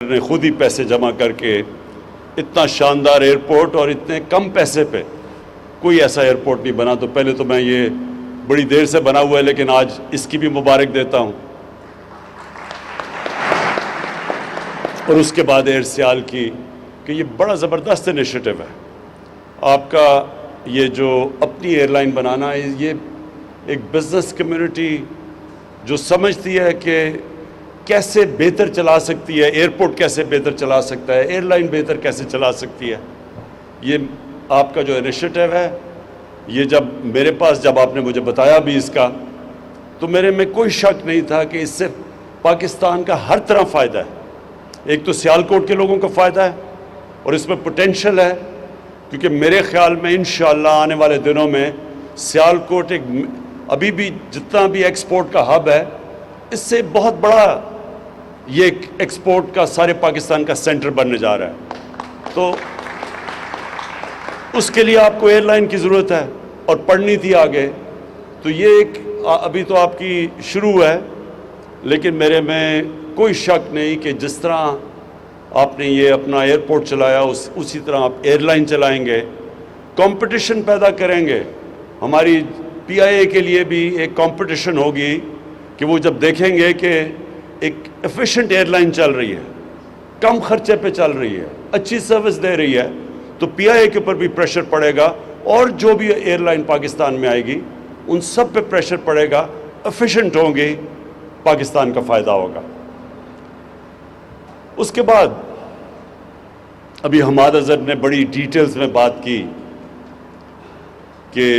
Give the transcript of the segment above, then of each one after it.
نے خود ہی پیسے جمع کر کے اتنا شاندار ایئرپورٹ اور اتنے کم پیسے پہ کوئی ایسا ایئرپورٹ نہیں بنا. تو پہلے تو میں یہ بڑی دیر سے بنا ہوا ہے لیکن آج اس کی بھی مبارک دیتا ہوں. اور اس کے بعد ایئر سیال کی کہ یہ بڑا زبردست انیشیٹو ہے آپ کا. یہ جو اپنی ایئر لائن بنانا ہے یہ ایک بزنس کمیونٹی جو سمجھتی ہے کہ کیسے بہتر چلا سکتی ہے, ایئرپورٹ کیسے بہتر چلا سکتا ہے, ایئر لائن بہتر کیسے چلا سکتی ہے. یہ آپ کا جو انیشیٹو ہے یہ جب میرے پاس جب آپ نے مجھے بتایا بھی اس کا تو میرے میں کوئی شک نہیں تھا کہ اس سے پاکستان کا ہر طرح فائدہ ہے. ایک تو سیالکوٹ کے لوگوں کا فائدہ ہے اور اس میں پوٹینشل ہے کیونکہ میرے خیال میں انشاءاللہ آنے والے دنوں میں سیالکوٹ ایک ابھی بھی جتنا بھی ایکسپورٹ کا ہب ہے اس سے بہت بڑا یہ ایک ایکسپورٹ کا سارے پاکستان کا سینٹر بننے جا رہا ہے. تو اس کے لیے آپ کو ایئر لائن کی ضرورت ہے اور پڑھنی تھی آگے. تو یہ ایک ابھی تو آپ کی شروع ہے لیکن میرے میں کوئی شک نہیں کہ جس طرح آپ نے یہ اپنا ایئرپورٹ چلایا اسی طرح آپ ایئر لائن چلائیں گے, کمپٹیشن پیدا کریں گے. ہماری پی آئی اے کے لیے بھی ایک کمپٹیشن ہوگی کہ وہ جب دیکھیں گے کہ ایک ایفیشینٹ ایئر لائن چل رہی ہے, کم خرچے پہ چل رہی ہے, اچھی سروس دے رہی ہے تو پی آئی اے کے اوپر بھی پریشر پڑے گا اور جو بھی ایئر لائن پاکستان میں آئے گی ان سب پہ پریشر پڑے گا. ایفیشینٹ ہوں گی, پاکستان کا فائدہ ہوگا. اس کے بعد ابھی حماد اظہر نے بڑی ڈیٹیلز میں بات کی کہ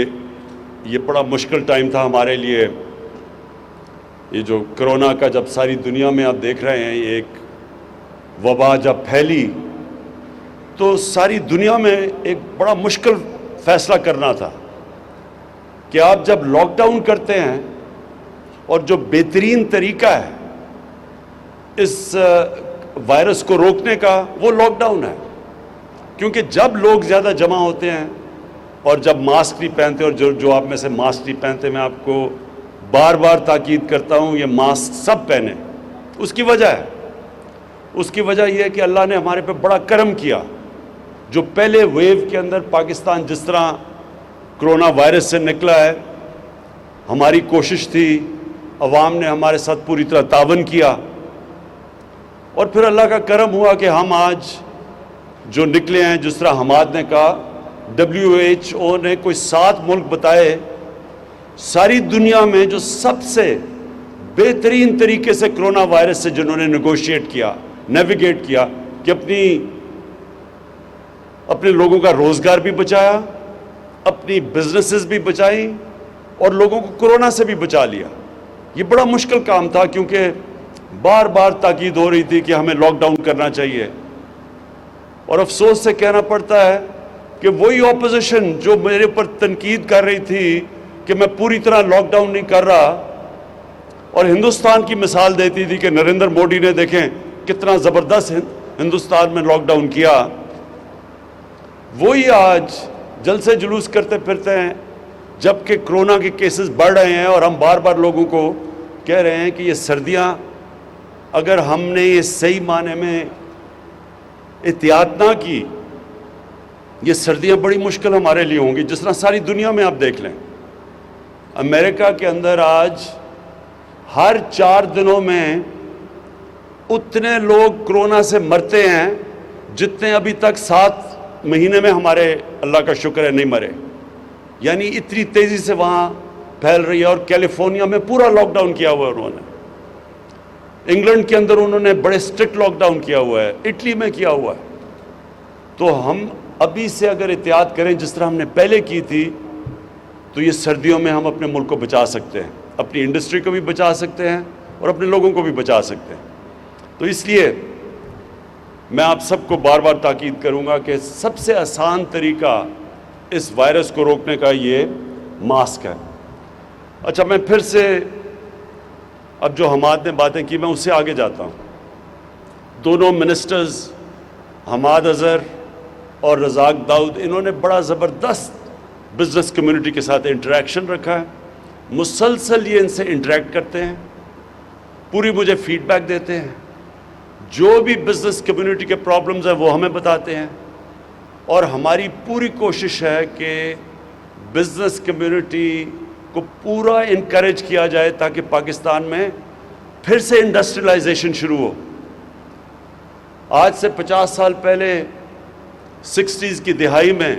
یہ بڑا مشکل ٹائم تھا ہمارے لیے. یہ جو کرونا کا جب ساری دنیا میں آپ دیکھ رہے ہیں یہ ایک وبا جب پھیلی تو ساری دنیا میں ایک بڑا مشکل فیصلہ کرنا تھا کہ آپ جب لاک ڈاؤن کرتے ہیں اور جو بہترین طریقہ ہے اس وائرس کو روکنے کا وہ لاک ڈاؤن ہے. کیونکہ جب لوگ زیادہ جمع ہوتے ہیں اور جب ماسک نہیں پہنتے, اور جو آپ میں سے ماسک نہیں پہنتے میں آپ کو بار بار تاکید کرتا ہوں یہ ماسک سب پہنے. اس کی وجہ ہے, اس کی وجہ یہ ہے کہ اللہ نے ہمارے پہ بڑا کرم کیا. جو پہلے ویو کے اندر پاکستان جس طرح کرونا وائرس سے نکلا ہے, ہماری کوشش تھی, عوام نے ہمارے ساتھ پوری طرح تعاون کیا اور پھر اللہ کا کرم ہوا کہ ہم آج جو نکلے ہیں. جس طرح حماد نے کہا WHO نے کوئی 7 ملک بتائے ساری دنیا میں جو سب سے بہترین طریقے سے کرونا وائرس سے جنہوں نے نیگوشیٹ کیا, نیویگیٹ کیا کہ اپنے لوگوں کا روزگار بھی بچایا, اپنی بزنسز بھی بچائیں اور لوگوں کو کرونا سے بھی بچا لیا. یہ بڑا مشکل کام تھا کیونکہ بار بار تاکید ہو رہی تھی کہ ہمیں لاک ڈاؤن کرنا چاہیے. اور افسوس سے کہنا پڑتا ہے کہ وہی اپوزیشن جو میرے اوپر تنقید کر رہی تھی کہ میں پوری طرح لاک ڈاؤن نہیں کر رہا اور ہندوستان کی مثال دیتی تھی کہ نریندر مودی نے دیکھیں کتنا زبردست ہندوستان میں لاک ڈاؤن کیا, وہی آج جلسے جلوس کرتے پھرتے ہیں جبکہ کرونا کے کیسز بڑھ رہے ہیں. اور ہم بار بار لوگوں کو کہہ رہے ہیں کہ یہ سردیاں اگر ہم نے یہ صحیح معنی میں احتیاط نہ کی یہ سردیاں بڑی مشکل ہمارے لیے ہوں گی. جس طرح ساری دنیا میں آپ دیکھ لیں, امریکہ کے اندر آج ہر 4 دنوں میں اتنے لوگ کرونا سے مرتے ہیں جتنے ابھی تک 7 مہینے میں ہمارے اللہ کا شکر ہے نہیں مرے. یعنی اتنی تیزی سے وہاں پھیل رہی ہے. اور کیلیفورنیا میں پورا لاک ڈاؤن کیا ہوا ہے انہوں نے, انگلینڈ کے اندر انہوں نے بڑے اسٹرکٹ لاک ڈاؤن کیا ہوا ہے, اٹلی میں کیا ہوا ہے. تو ہم ابھی سے اگر احتیاط کریں جس طرح ہم نے پہلے کی تھی تو یہ سردیوں میں ہم اپنے ملک کو بچا سکتے ہیں, اپنی انڈسٹری کو بھی بچا سکتے ہیں اور اپنے لوگوں کو بھی بچا سکتے ہیں. تو اس لیے میں آپ سب کو بار بار تاکید کروں گا کہ سب سے آسان طریقہ اس وائرس کو روکنے کا یہ ماسک ہے. اچھا, میں پھر سے اب جو حماد نے باتیں کی میں اس سے آگے جاتا ہوں. دونوں منسٹرز حماد اظہر اور رزاق داؤد انہوں نے بڑا زبردست بزنس کمیونٹی کے ساتھ انٹریکشن رکھا ہے. مسلسل یہ ان سے انٹریکٹ کرتے ہیں, پوری مجھے فیڈ بیک دیتے ہیں. جو بھی بزنس کمیونٹی کے پرابلمز ہیں وہ ہمیں بتاتے ہیں، اور ہماری پوری کوشش ہے کہ بزنس کمیونٹی کو پورا انکریج کیا جائے تاکہ پاکستان میں پھر سے انڈسٹریلائزیشن شروع ہو۔ آج سے 50 سال پہلے 60s کی دہائی میں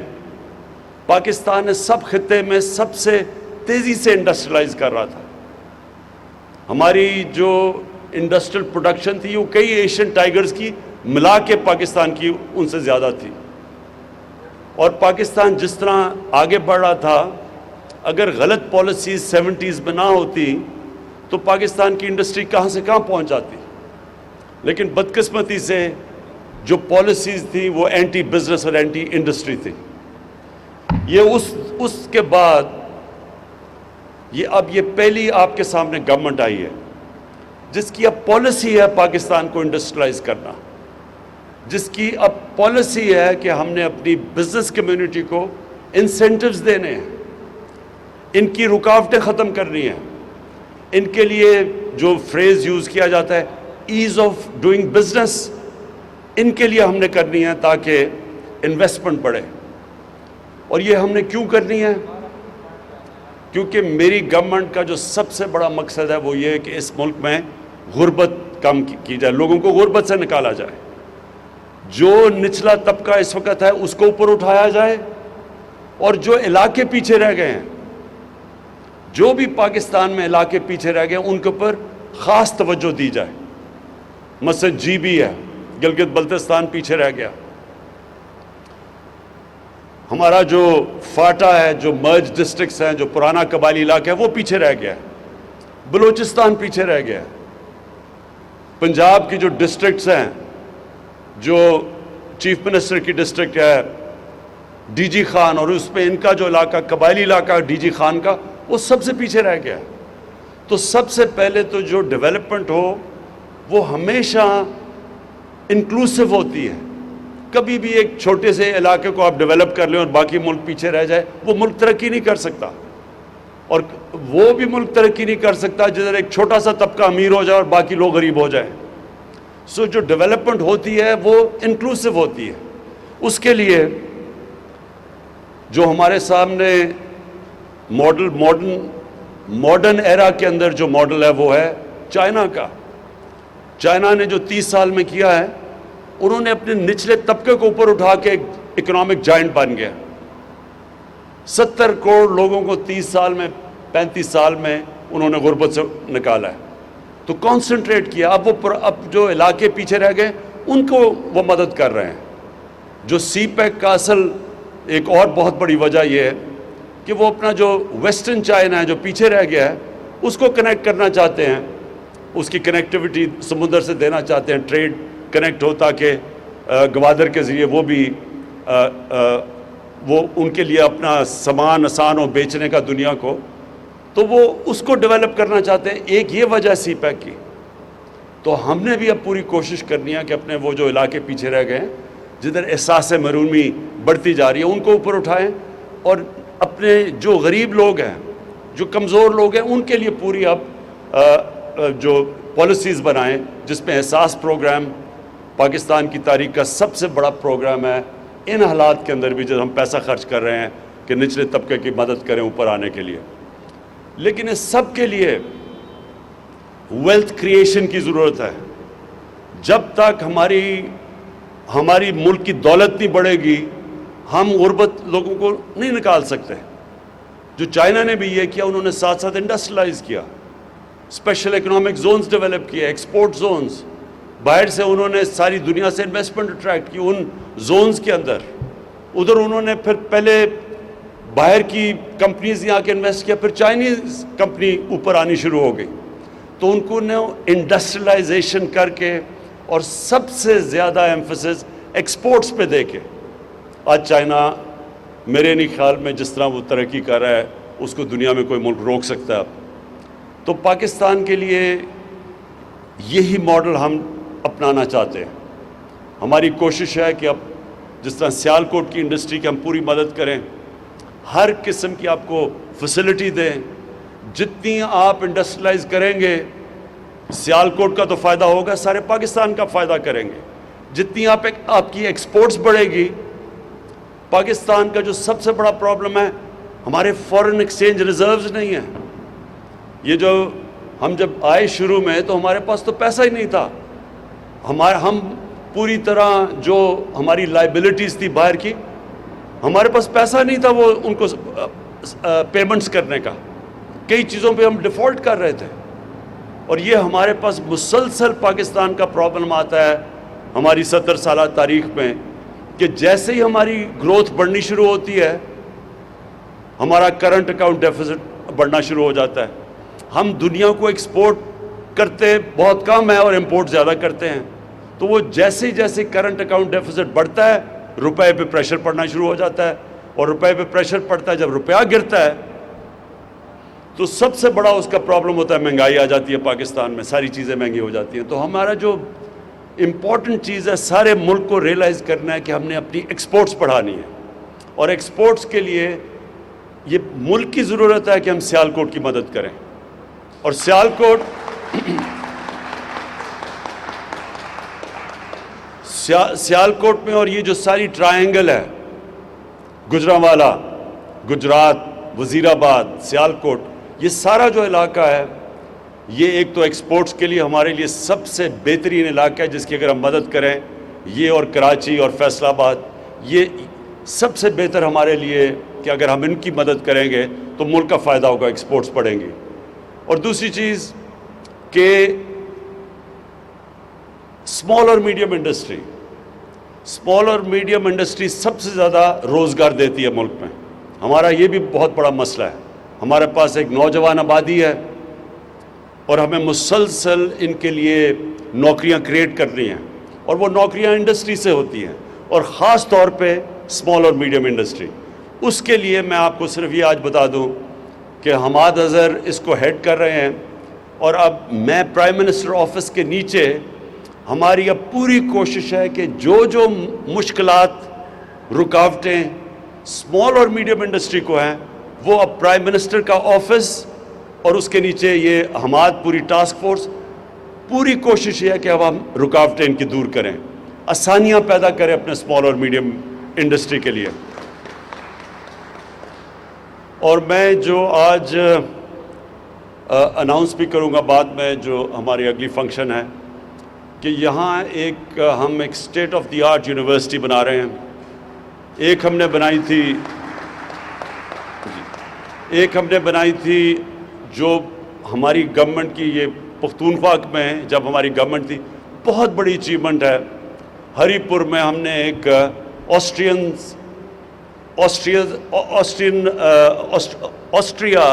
پاکستان نے سب خطے میں سب سے تیزی سے انڈسٹریلائز کر رہا تھا۔ ہماری جو انڈسٹریل پروڈکشن تھی وہ کئی ایشین ٹائیگرز کی ملا کے پاکستان کی ان سے زیادہ تھی، اور پاکستان جس طرح آگے بڑھ رہا تھا، اگر غلط پالیسیز 70s میں نہ ہوتی تو پاکستان کی انڈسٹری کہاں سے کہاں پہنچ جاتی۔ لیکن بدقسمتی سے جو پالیسیز تھی وہ اینٹی بزنس اور اینٹی انڈسٹری تھی۔ یہ اس کے بعد اب یہ پہلی آپ کے سامنے گورنمنٹ آئی ہے جس کی اب پالیسی ہے پاکستان کو انڈسٹریلائز کرنا، جس کی اب پالیسی ہے کہ ہم نے اپنی بزنس کمیونٹی کو انسینٹیوز دینے ہیں، ان کی رکاوٹیں ختم کرنی ہیں۔ ان کے لیے جو فریز یوز کیا جاتا ہے ایز آف ڈوئنگ بزنس، ان کے لیے ہم نے کرنی ہے تاکہ انویسٹمنٹ بڑھے۔ اور یہ ہم نے کیوں کرنی ہے؟ کیونکہ میری گورنمنٹ کا جو سب سے بڑا مقصد ہے وہ یہ ہے کہ اس ملک میں غربت کم کی جائے، لوگوں کو غربت سے نکالا جائے، جو نچلا طبقہ اس وقت ہے اس کو اوپر اٹھایا جائے، اور جو علاقے پیچھے رہ گئے ہیں، جو بھی پاکستان میں علاقے پیچھے رہ گئے ہیں ان کے اوپر خاص توجہ دی جائے۔ مثلا جی بی ہے، گلگت بلتستان پیچھے رہ گیا، ہمارا جو فاٹا ہے، جو مرج ڈسٹرکٹس ہیں، جو پرانا قبائلی علاقہ ہے وہ پیچھے رہ گیا ہے، بلوچستان پیچھے رہ گیا ہے، پنجاب کی جو ڈسٹرکٹس ہیں، جو چیف منسٹر کی ڈسٹرکٹ ہے ڈی جی خان، اور اس پہ ان کا جو علاقہ قبائلی علاقہ ڈی جی خان کا، وہ سب سے پیچھے رہ گیا ہے۔ تو سب سے پہلے تو جو ڈیولپمنٹ ہو وہ ہمیشہ انکلوسیو ہوتی ہے۔ کبھی بھی ایک چھوٹے سے علاقے کو آپ ڈیولپ کر لیں اور باقی ملک پیچھے رہ جائے، وہ ملک ترقی نہیں کر سکتا، اور وہ بھی ملک ترقی نہیں کر سکتا جدھر ایک چھوٹا سا طبقہ امیر ہو جائے اور باقی لوگ غریب ہو جائیں۔ سو جو ڈیولپمنٹ ہوتی ہے وہ انکلوسیو ہوتی ہے۔ اس کے لیے جو ہمارے سامنے ماڈرن ایرا کے اندر جو ماڈل ہے وہ ہے چائنا کا۔ چائنا نے جو 30 سال میں کیا ہے، انہوں نے اپنے نچلے طبقے کو اوپر اٹھا کے ایک اکنامک جائنٹ بن گیا۔ 70 کروڑ لوگوں کو 30 سال میں 35 سال میں انہوں نے غربت سے نکالا ہے۔ تو کانسنٹریٹ کیا، اب جو علاقے پیچھے رہ گئے ان کو وہ مدد کر رہے ہیں۔ جو سی پیک کا اصل ایک اور بہت بڑی وجہ یہ ہے کہ وہ اپنا جو ویسٹرن چائنا ہے جو پیچھے رہ گیا ہے اس کو کنیکٹ کرنا چاہتے ہیں، اس کی کنیکٹیوٹی سمندر سے دینا چاہتے ہیں، ٹریڈ کنیکٹ ہو تاکہ گوادر کے ذریعے وہ ان کے لیے اپنا سامان آسان ہو بیچنے کا دنیا کو، تو وہ اس کو ڈیولپ کرنا چاہتے ہیں۔ ایک یہ وجہ سی پیک کی۔ تو ہم نے بھی اب پوری کوشش کرنی ہے کہ اپنے وہ جو علاقے پیچھے رہ گئے ہیں، جدھر احساس محرومی بڑھتی جا رہی ہے، ان کو اوپر اٹھائیں، اور اپنے جو غریب لوگ ہیں، جو کمزور لوگ ہیں، ان کے لیے پوری اب جو پالیسیز بنائیں، جس میں احساس پروگرام پاکستان کی تاریخ کا سب سے بڑا پروگرام ہے۔ ان حالات کے اندر بھی جب ہم پیسہ خرچ کر رہے ہیں کہ نچلے طبقے کی مدد کریں اوپر آنے کے لیے، لیکن اس سب کے لیے ویلتھ کریشن کی ضرورت ہے۔ جب تک ہماری ملک کی دولت نہیں بڑھے گی، ہم غربت لوگوں کو نہیں نکال سکتے۔ جو چائنا نے بھی یہ کیا، انہوں نے ساتھ ساتھ انڈسٹریلائز کیا، اسپیشل اکنامک زونز ڈیولپ کیے، ایکسپورٹ زونز، باہر سے انہوں نے ساری دنیا سے انویسٹمنٹ اٹریکٹ کی ان زونز کے اندر۔ ادھر انہوں نے پھر پہلے باہر کی کمپنیز یہاں کے انویسٹ کیا، پھر چائنیز کمپنی اوپر آنی شروع ہو گئی۔ تو ان کو انڈسٹریلائزیشن کر کے اور سب سے زیادہ ایمفسس ایکسپورٹس پہ دے کے، آج چائنا میرے نہیں خیال میں جس طرح وہ ترقی کر رہا ہے اس کو دنیا میں کوئی ملک روک سکتا ہے اب۔ تو پاکستان کے لیے یہی ماڈل ہم اپنانا چاہتے ہیں۔ ہماری کوشش ہے کہ اب جس طرح سیالکوٹ کی انڈسٹری کی ہم پوری مدد کریں، ہر قسم کی آپ کو فیسلٹی دیں، جتنی آپ انڈسٹریلائز کریں گے سیالکوٹ کا تو فائدہ ہوگا، سارے پاکستان کا فائدہ کریں گے. جتنی آپ کی ایکسپورٹس بڑھے گی، پاکستان کا جو سب سے بڑا پرابلم ہے ہمارے فورن ایکسچینج ریزروز نہیں ہیں. یہ جو ہم جب آئے شروع میں تو ہمارے پاس تو پیسہ ہی نہیں تھا. ہم پوری طرح جو ہماری لائبلٹیز تھی باہر کی، ہمارے پاس پیسہ نہیں تھا وہ ان کو پیمنٹس کرنے کا. کئی چیزوں پہ ہم ڈیفالٹ کر رہے تھے. اور یہ ہمارے پاس مسلسل پاکستان کا پرابلم آتا ہے ہماری 70 سالہ تاریخ میں، کہ جیسے ہی ہماری گروتھ بڑھنی شروع ہوتی ہے ہمارا کرنٹ اکاؤنٹ ڈیفیسٹ بڑھنا شروع ہو جاتا ہے. ہم دنیا کو ایکسپورٹ کرتے بہت کم ہے اور امپورٹ زیادہ کرتے ہیں. تو وہ جیسے جیسے کرنٹ اکاؤنٹ ڈیفیسٹ بڑھتا ہے روپے پہ پریشر پڑنا شروع ہو جاتا ہے. اور روپے پہ پریشر پڑتا ہے، جب روپیہ گرتا ہے تو سب سے بڑا اس کا پرابلم ہوتا ہے مہنگائی آ جاتی ہے پاکستان میں، ساری چیزیں مہنگی ہو جاتی ہیں. تو ہمارا جو امپورٹنٹ چیز ہے سارے ملک کو ریئلائز کرنا ہے کہ ہم نے اپنی ایکسپورٹس بڑھانی ہے. اور ایکسپورٹس کے لیے یہ ملک کی ضرورت ہے کہ ہم سیالکوٹ کی مدد کریں. اور سیالکوٹ میں اور یہ جو ساری ٹرائنگل ہے، گجرانوالہ، گجرات، وزیر آباد، سیالکوٹ، یہ سارا جو علاقہ ہے یہ ایک تو ایکسپورٹس کے لیے ہمارے لیے سب سے بہترین علاقہ ہے جس کی اگر ہم مدد کریں، یہ اور کراچی اور فیصل آباد، یہ سب سے بہتر ہمارے لیے کہ اگر ہم ان کی مدد کریں گے تو ملک کا فائدہ ہوگا، ایکسپورٹس بڑھیں گی. اور دوسری چیز کہ اسمال اور میڈیم انڈسٹری سب سے زیادہ روزگار دیتی ہے ملک میں. ہمارا یہ بھی بہت بڑا مسئلہ ہے. ہمارے پاس ایک نوجوان آبادی ہے اور ہمیں مسلسل ان کے لیے نوکریاں کریٹ کرنی ہیں، اور وہ نوکریاں انڈسٹری سے ہوتی ہیں، اور خاص طور پہ اسمال اور میڈیم انڈسٹری. اس کے لیے میں آپ کو صرف یہ آج بتا دوں کہ حماد اظہر اس کو ہیڈ کر رہے ہیں، اور اب میں پرائم منسٹر آفس کے نیچے ہماری اب پوری کوشش ہے کہ جو مشکلات، رکاوٹیں اسمال اور میڈیم انڈسٹری کو ہیں وہ اب پرائم منسٹر کا آفس اور اس کے نیچے یہ حماد پوری ٹاسک فورس، پوری کوشش یہ ہے کہ اب ہم رکاوٹیں ان کی دور کریں، آسانیاں پیدا کریں اپنے اسمال اور میڈیم انڈسٹری کے لیے. اور میں جو آج اناؤنس بھی کروں گا بعد میں جو ہماری اگلی فنکشن ہے، کہ یہاں ہم ایک state of the art university بنا رہے ہیں. ایک ہم نے بنائی تھی جو ہماری گورنمنٹ کی، یہ پختونخوا میں جب ہماری گورنمنٹ تھی، بہت بڑی اچیومنٹ ہے. ہری پور میں ہم نے ایک آسٹریا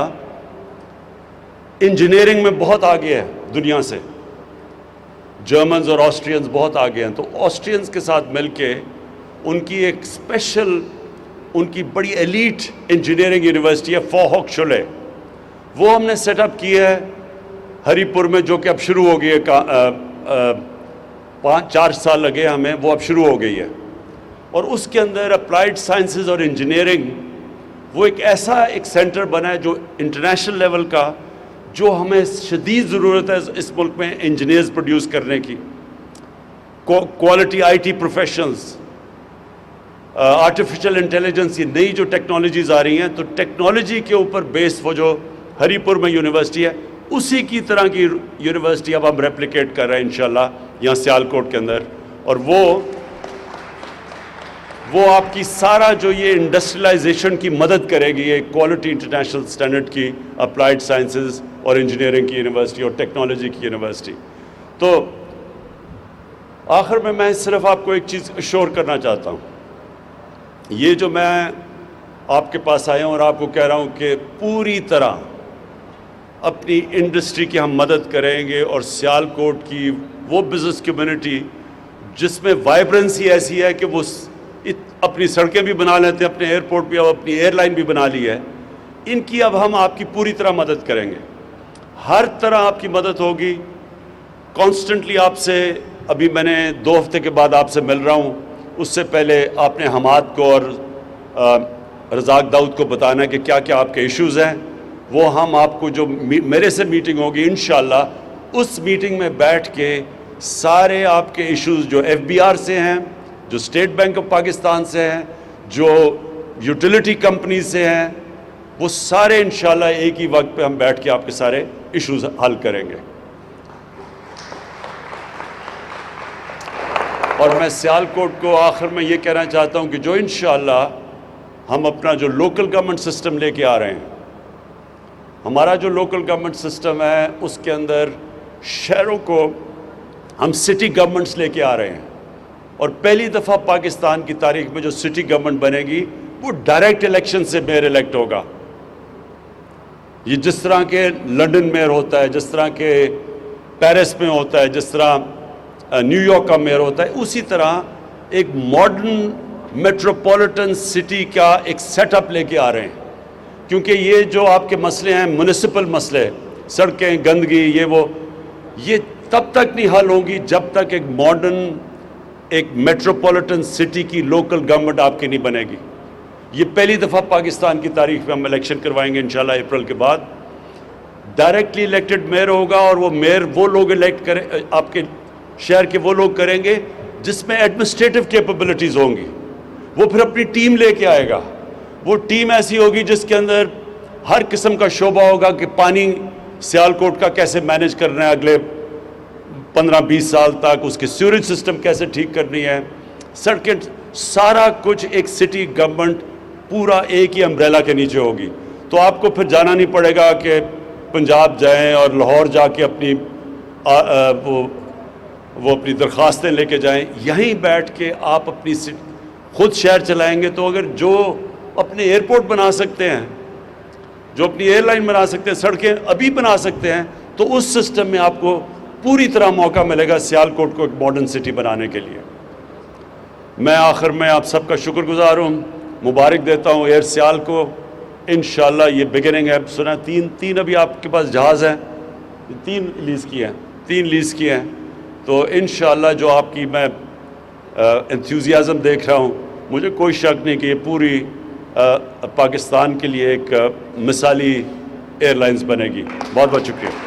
انجینئرنگ میں بہت آگے ہے دنیا سے، جرمنز اور آسٹرینز بہت آگے ہیں. تو آسٹرینز کے ساتھ مل کے ان کی ایک اسپیشل، ان کی بڑی ایلیٹ انجینئرنگ یونیورسٹی ہے فوہوک شولے، وہ ہم نے سیٹ اپ کی ہے ہری پور میں، جو کہ اب شروع ہو گئی ہے. 4 سال لگے ہمیں، وہ اب شروع ہو گئی ہے. اور اس کے اندر اپلائیڈ سائنسز اور انجینئرنگ وہ ایک ایسا سینٹر بنا ہے جو انٹرنیشنل لیول کا، جو ہمیں شدید ضرورت ہے اس ملک میں انجینئرز پروڈیوس کرنے کی، quality I T professionals, artificial intelligence, یہ نئی جو ٹیکنالوجیز آ رہی ہیں. تو ٹیکنالوجی کے اوپر بیس وہ جو ہری پور میں یونیورسٹی ہے، اسی کی طرح کی یونیورسٹی اب ہم ریپلیکیٹ کر رہے ہیں انشاءاللہ یہاں سیالکوٹ کے اندر. اور وہ آپ کی سارا جو یہ انڈسٹریلائزیشن کی مدد کرے گی، یہ کوالٹی انٹرنیشنل سٹینڈرڈ کی اپلائیڈ سائنسز اور انجینئرنگ کی یونیورسٹی اور ٹیکنالوجی کی یونیورسٹی. تو آخر میں صرف آپ کو ایک چیز اشور کرنا چاہتا ہوں. یہ جو میں آپ کے پاس آیا ہوں اور آپ کو کہہ رہا ہوں کہ پوری طرح اپنی انڈسٹری کی ہم مدد کریں گے، اور سیالکوٹ کی وہ بزنس کمیونٹی جس میں وائبرنسی ایسی ہے کہ وہ اپنی سڑکیں بھی بنا لیتے ہیں، اپنے ایئرپورٹ بھی، اب اپنی ایئر لائن بھی بنا لی ہے، ان کی اب ہم آپ کی پوری طرح مدد کریں گے. ہر طرح آپ کی مدد ہوگی. کانسٹنٹلی آپ سے، ابھی میں نے 2 ہفتے کے بعد آپ سے مل رہا ہوں، اس سے پہلے آپ نے حماد کو اور رزاق داؤد کو بتانا ہے کہ کیا کیا آپ کے ایشوز ہیں. وہ ہم آپ کو جو میرے سے میٹنگ ہوگی انشاءاللہ اس میٹنگ میں بیٹھ کے سارے آپ کے ایشوز جو FBR سے ہیں, جو اسٹیٹ بینک آف پاکستان سے ہیں, جو یوٹیلیٹی کمپنی سے ہیں, وہ سارے انشاءاللہ ایک ہی وقت پہ ہم بیٹھ کے آپ کے سارے ایشوز حل کریں گے. اور میں سیالکوٹ کو آخر میں یہ کہنا چاہتا ہوں کہ جو انشاءاللہ ہم اپنا جو لوکل گورنمنٹ سسٹم لے کے آ رہے ہیں, ہمارا جو لوکل گورنمنٹ سسٹم ہے اس کے اندر شہروں کو ہم سٹی گورنمنٹس لے کے آ رہے ہیں, اور پہلی دفعہ پاکستان کی تاریخ میں جو سٹی گورنمنٹ بنے گی وہ ڈائریکٹ الیکشن سے میئر الیکٹ ہوگا. یہ جس طرح کے لنڈن میئر ہوتا ہے, جس طرح کے پیرس میں ہوتا ہے, جس طرح نیو یارک کا میئر ہوتا ہے, اسی طرح ایک ماڈرن میٹروپولیٹن سٹی کا ایک سیٹ اپ لے کے آ رہے ہیں. کیونکہ یہ جو آپ کے مسئلے ہیں, میونسپل مسئلے, سڑکیں, گندگی, یہ تب تک نہیں حل ہوں گی جب تک ایک ماڈرن ایک میٹروپولیٹن سٹی کی لوکل گورنمنٹ آپ کی نہیں بنے گی. یہ پہلی دفعہ پاکستان کی تاریخ میں ہم الیکشن کروائیں گے انشاءاللہ اپریل کے بعد. ڈائریکٹلی الیکٹڈ میئر ہوگا, اور وہ میئر وہ لوگ الیکٹ کریں, آپ کے شہر کے وہ لوگ کریں گے جس میں ایڈمنسٹریٹو کیپبلٹیز ہوں گی. وہ پھر اپنی ٹیم لے کے آئے گا. وہ ٹیم ایسی ہوگی جس کے اندر ہر قسم کا شعبہ ہوگا کہ پانی سیالکوٹ کا کیسے مینیج کرنا ہے اگلے 15-20 سال تک, اس کے سیوریج سسٹم کیسے ٹھیک کرنی ہے, سڑکیں, سارا کچھ ایک سٹی گورنمنٹ پورا ایک ہی امبریلا کے نیچے ہوگی. تو آپ کو پھر جانا نہیں پڑے گا کہ پنجاب جائیں اور لاہور جا کے اپنی وہ اپنی درخواستیں لے کے جائیں. یہیں بیٹھ کے آپ اپنی خود شہر چلائیں گے. تو اگر جو اپنے ایئرپورٹ بنا سکتے ہیں, جو اپنی ایئر لائن بنا سکتے ہیں, سڑکیں ابھی بنا سکتے ہیں, تو اس سسٹم میں آپ کو پوری طرح موقع ملے گا سیالکوٹ کو ایک ماڈرن سٹی بنانے کے لیے. میں آخر میں آپ سب کا شکر گزار ہوں, مبارک دیتا ہوں ایئر سیال کو. انشاءاللہ یہ بگننگ ہے. سنا تین ابھی آپ کے پاس جہاز ہیں, 3 لیز کیے ہیں. تو انشاءاللہ جو آپ کی میں انتھیوزیازم دیکھ رہا ہوں, مجھے کوئی شک نہیں کہ یہ پوری پاکستان کے لیے ایک مثالی ایئر لائنز بنے گی. بہت بہت شکریہ.